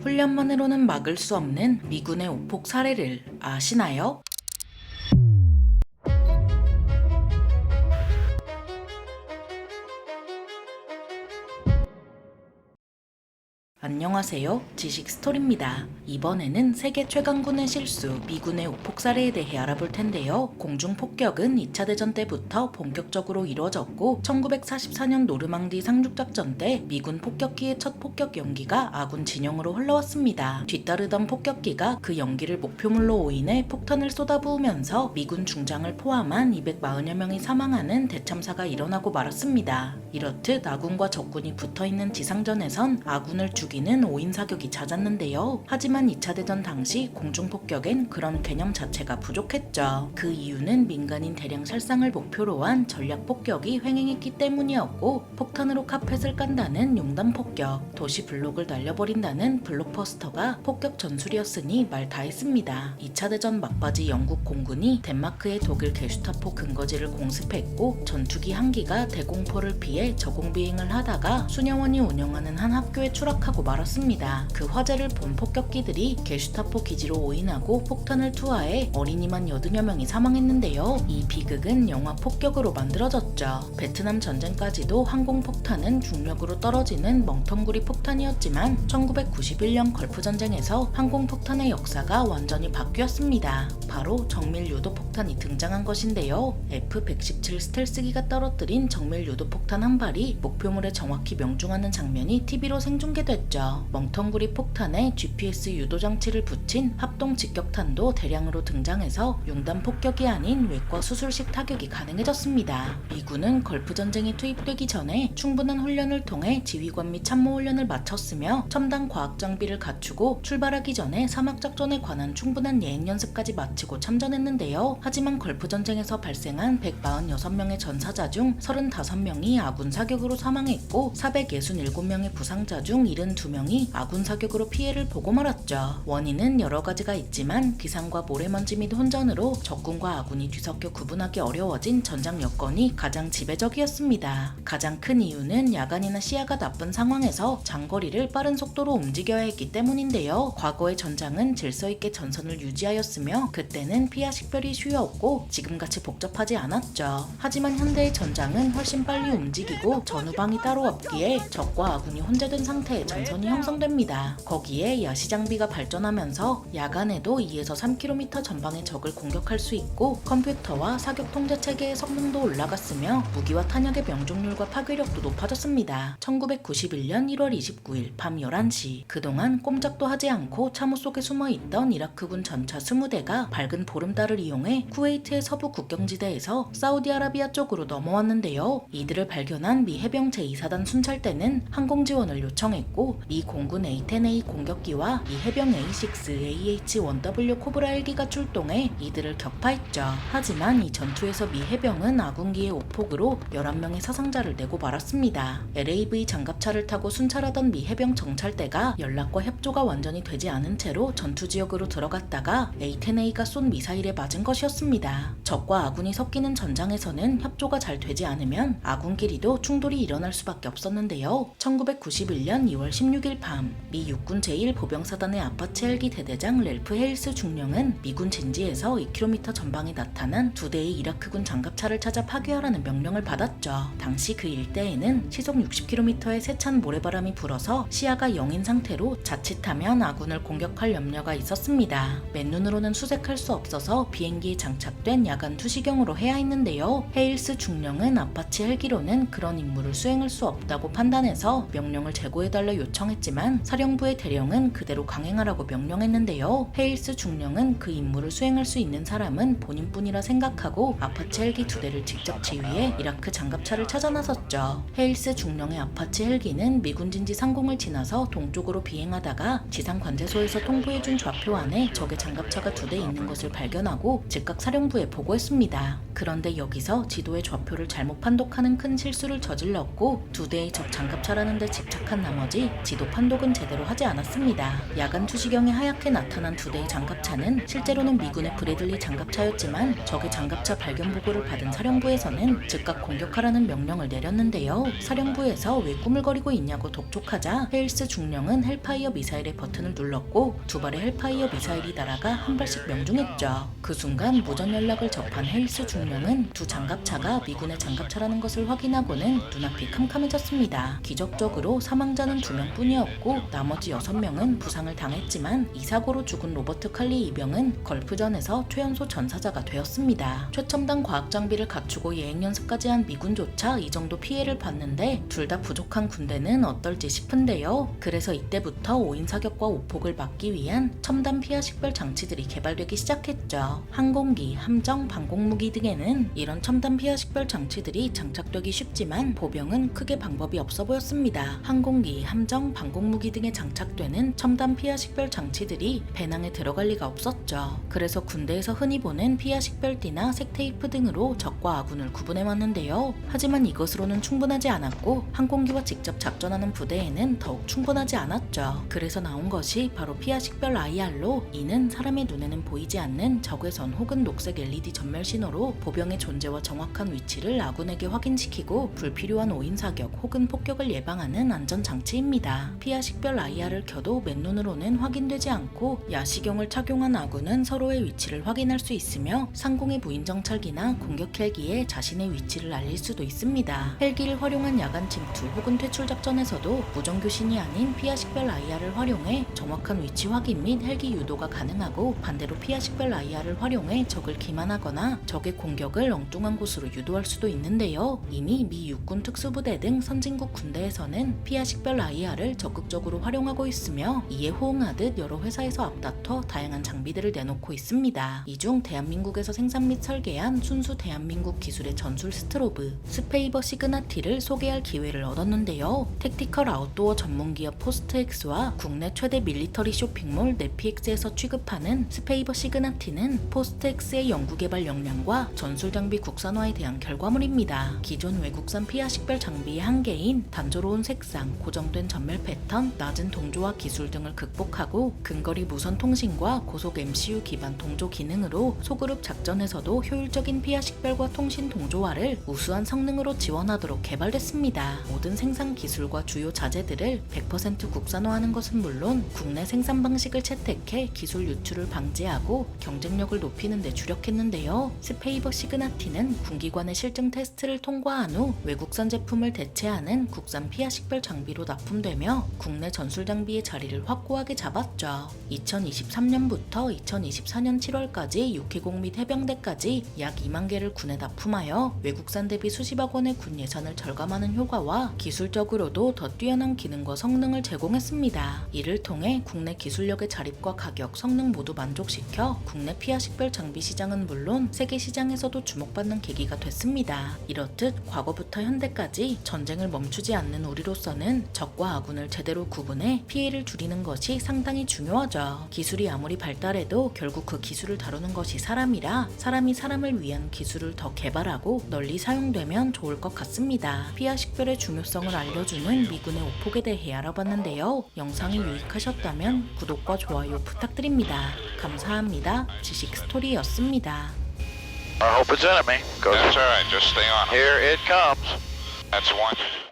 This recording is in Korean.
훈련만으로는 막을 수 없는 미군의 오폭 사례를 아시나요? 안녕하세요. 지식스토리입니다. 이번에는 세계 최강군의 실수, 미군의 오폭 사례에 대해 알아볼 텐데요. 공중폭격은 2차 대전 때부터 본격적으로 이루어졌고 1944년 노르망디 상륙작전 때 미군 폭격기의 첫 폭격 연기가 아군 진영으로 흘러왔습니다. 뒤따르던 폭격기가 그 연기를 목표물로 오인해 폭탄을 쏟아부으면서 미군 중장을 포함한 240여 명이 사망하는 대참사가 일어나고 말았습니다. 이렇듯 아군과 적군이 붙어있는 지상전에선 아군을 죽이는 오인 사격이 잦았는데요. 하지만 2차 대전 당시 공중폭격엔 그런 개념 자체가 부족했죠. 그 이유는 민간인 대량 살상을 목표로 한 전략 폭격이 횡행했기 때문이었고, 폭탄으로 카펫을 깐다는 용단 폭격, 도시 블록을 날려버린다는 블록버스터가 폭격 전술이었으니 말 다 했습니다. 2차 대전 막바지 영국 공군이 덴마크의 독일 게슈타포 근거지를 공습했고, 전투기 한 기가 대공포를 피해 저공 비행을 하다가 수녀원이 운영하는 한 학교에 추락하고 말았습니다. 그 화재를 본 폭격기들이 게슈타포 기지로 오인하고 폭탄을 투하해 어린이만 80여 명이 사망했는데요. 이 비극은 영화 폭격으로 만들어졌죠. 베트남 전쟁까지도 항공폭탄은 중력으로 떨어지는 멍텅구리 폭탄이었지만 1991년 걸프 전쟁에서 항공폭탄의 역사가 완전히 바뀌었습니다. 바로 정밀 유도폭탄이 등장한 것인데요. F-117 스텔스기가 떨어뜨린 정밀 유도폭탄 한 발이 목표물에 정확히 명중하는 장면이 TV로 생중계됐죠. 멍텅구리 폭탄에 GPS 유도 장치를 붙인 합동 직격탄도 대량으로 등장해서 융단 폭격이 아닌 외과 수술식 타격이 가능해졌습니다. 미군은 걸프 전쟁이 투입되기 전에 충분한 훈련을 통해 지휘관 및 참모 훈련을 마쳤으며 첨단 과학 장비를 갖추고 출발하기 전에 사막 작전에 관한 충분한 예행 연습까지 마치고 참전했는데요. 하지만 걸프 전쟁에서 발생한 146명의 전사자 중 35명이 아군 사격으로 사망했고 467명의 부상자 중 72명이 아군 사격으로 피해를 보고 말았죠. 원인은 여러 가지가 있지만 기상과 모래먼지 및 혼전으로 적군과 아군이 뒤섞여 구분하기 어려워진 전장 여건이 가장 지배적이었습니다. 가장 큰 이유는 야간이나 시야가 나쁜 상황에서 장거리를 빠른 속도로 움직여야 했기 때문인데요. 과거의 전장은 질서 있게 전선을 유지하였으며 그때는 피하 식별이 쉬웠고 지금같이 복잡하지 않았죠. 하지만 현대의 전장은 훨씬 빨리 움직이고 전후방이 따로 없기에 적과 아군이 혼재된 상태의 전선이 형성됩니다. 거기에 야시 장비가 발전하면서 야간에도 2에서 3km 전방의 적을 공격할 수 있고 컴퓨터와 사격 통제 체계의 성능도 올라갔으며 무기와 탄약의 명중률과 파괴력도 높아졌습니다. 1991년 1월 29일 밤 11시 그동안 꼼짝도 하지 않고 참호 속에 숨어있던 이라크군 전차 20대가 밝은 보름달을 이용해 쿠웨이트의 서부 국경지대에서 사우디아라비아 쪽으로 넘어왔는데요. 이들을 발견한 미 해병 제2사단 순찰대는 항공 지원을 요청했고 미 공군 A-10A 공격기와 미 해병 A-6AH-1W 코브라 헬기가 출동해 이들을 격파했죠. 하지만 이 전투에서 미 해병은 아군기의 오폭으로 11명의 사상자를 내고 말았습니다. LAV 장갑차를 타고 순찰하던 미 해병 정찰대가 연락과 협조가 완전히 되지 않은 채로 전투지역으로 들어갔다가 A-10A가 쏜 미사일에 맞은 것이었습니다. 적과 아군이 섞이는 전장에서는 협조가 잘 되지 않으면 아군끼리도 충돌이 일어날 수밖에 없었는데요. 1991년 2월 16일 밤 미 육군 제1보병사단의 아파치 헬기 대대장 랠프 헤일스 중령은 미군 진지에서 2km 전방에 나타난 2대의 이라크군 장갑차를 찾아 파괴하라는 명령을 받았죠. 당시 그 일대에는 시속 60km의 세찬 모래바람이 불어서 시야가 0인 상태로 자칫하면 아군을 공격할 염려가 있었습니다. 맨눈으로는 수색할 수 없어서 비행기에 장착된 야간 투시경으로 해야 했는데요. 헤일스 중령은 아파치 헬기로는 그런 임무를 수행할 수 없다고 판단해서 명령을 재고해달라 요청했지만 사령부의 대령은 그대로 강행하라고 명령했는데요. 헤일스 중령은 그 임무를 수행할 수 있는 사람은 본인뿐이라 생각하고 아파치 헬기 2대를 직접 지휘해 이라크 장갑차를 찾아 나섰죠. 헤일스 중령의 아파치 헬기는 미군 진지 상공을 지나서 동쪽으로 비행하다가 지상 관제소에서 통보해준 좌표 안에 적의 장갑차가 2대 있는 것을 발견하고 즉각 사령부에 보고했습니다. 그런데 여기서 지도의 좌표를 잘못 판독하는 큰 실수를 저질렀고 2대의 적 장갑차라는 데 집착한 나머지 지도 판독은 제대로 하지 않았습니다. 야간 투시경에 하얗게 나타난 두 대의 장갑차는 실제로는 미군의 브래들리 장갑차였지만 적의 장갑차 발견 보고를 받은 사령부에서는 즉각 공격하라는 명령을 내렸는데요. 사령부에서 왜 꾸물거리고 있냐고 독촉하자 헤일스 중령은 헬파이어 미사일의 버튼을 눌렀고 두 발의 헬파이어 미사일이 날아가 한 발씩 명중했죠. 그 순간 무전 연락을 접한 헤일스 중령은 두 장갑차가 미군의 장갑차라는 것을 확인하고는 눈앞이 캄캄해졌습니다. 기적적으로 사망자는 2명 뿐이었고 나머지 6명은 부상을 당했지만 이 사고로 죽은 로버트 칼리 이병은 걸프전에서 최연소 전사자가 되었습니다. 최첨단 과학 장비를 갖추고 예행 연습까지 한 미군조차 이 정도 피해를 봤는데 둘 다 부족한 군대는 어떨지 싶은데요. 그래서 이때부터 5인 사격과 오폭을 막기 위한 첨단 피하 식별 장치들이 개발되기 시작했죠. 항공기, 함정, 방공무기 등에는 이런 첨단 피하 식별 장치들이 장착되기 쉽지만 보병은 크게 방법이 없어 보였습니다. 항공기, 함정, 방공무기 등에 장착되는 첨단 피하 식별 장치들이 배낭에 들어갈 리가 없었죠. 그래서 군대에서 흔히 보는 피하 식별띠나 색테이프 등으로 적과 아군을 구분해 왔는데요. 하지만 이것으로는 충분하지 않았고 항공기와 직접 작전하는 부대에는 더욱 충분하지 않았죠. 그래서 나온 것이 바로 피하 식별 IR로 이는 사람의 눈에는 보이지 않는 적외선 혹은 녹색 LED 전멸 신호로 보병의 존재와 정확한 위치를 아군에게 확인시키고 불필요한 5인 사격 혹은 폭격을 예방하는 안전장치입니다. 피하 식별 IR을 켜도 맨눈으로는 확인되지 않고 야시경을 착용한 아군은 서로의 위치를 확인할 수 있으며 상공의 무인 정찰기나 공격 헬기에 자신의 위치를 알릴 수도 있습니다. 헬기를 활용한 야간 침투 혹은 퇴출 작전에서도 무정교신이 아닌 피하 식별 IR을 활용해 정확한 위치 확인 및 헬기 유도가 가능하고 반대로 피하 식별 IR을 활용해 적을 기만하거나 적의 공격을 엉뚱한 곳으로 유도할 수도 있는데요. 이미 미 육군 특수부대 등 선진국 군대에서는 피하 식별 IR을 적극적으로 활용하고 있으며 이에 호응하듯 여러 회사에서 앞다퉈 다양한 장비들을 내놓고 있습니다. 이 중 대한민국에서 생산 및 설계한 순수 대한민국 기술의 전술 스트로브 스페이버 시그나티를 소개할 기회를 얻었는데요. 택티컬 아웃도어 전문기업 포스트엑스와 국내 최대 밀리터리 쇼핑몰 네피엑스에서 취급하는 스페이버 시그나티는 포스트엑스의 연구개발 역량과 전술 장비 국산화에 대한 결과물입니다. 기존 외국산 피하 식별 장비의 한계인 단조로운 색상, 고정된 전멸 패턴, 낮은 동조화 기술 등을 극복하고 근거리 무선 통신과 고속 MCU 기반 동조 기능으로 소그룹 작전에서도 효율적인 피하 식별과 통신 동조화를 우수한 성능으로 지원하도록 개발됐습니다. 모든 생산 기술과 주요 자재들을 100% 국산화하는 것은 물론 국내 생산 방식을 채택해 기술 유출을 방지하고 경쟁력을 높이는 데 주력했는데요. 스페이버 시그나티는 군기관의 실증 테스트를 통과한 후 외국산 제품을 대체하는 국산 피하 식별 장비로 납품되며 국내 전술 장비의 자리를 확고하게 잡았죠. 2023년부터 2024년 7월까지 육해공 및 해병대까지 약 2만 개를 군에 납품하여 외국산 대비 수십억 원의 군 예산을 절감하는 효과와 기술적으로도 더 뛰어난 기능과 성능을 제공했습니다. 이를 통해 국내 기술력의 자립과 가격, 성능 모두 만족시켜 국내 피하 식별 장비 시장은 물론 세계 시장에서도 주목받는 계기가 됐습니다. 이렇듯 과거부터 현대까지 전쟁을 멈추지 않는 우리로서는 적과 아군을 제대로 구분해 피해를 줄이는 것이 상당히 중요하죠. 기술이 아무리 발달해도 결국 그 기술을 다루는 것이 사람이라 사람이 사람을 위한 기술을 더 개발하고 널리 사용되면 좋을 것 같습니다. 피하 식별의 중요성을 알려주는 미군의 오폭에 대해 알아봤는데요. 영상이 유익하셨다면 구독과 좋아요 부탁드립니다. 감사합니다. 지식 스토리였습니다. Our hope is enemy. That's all right. Just stay on. Here it comes. That's one.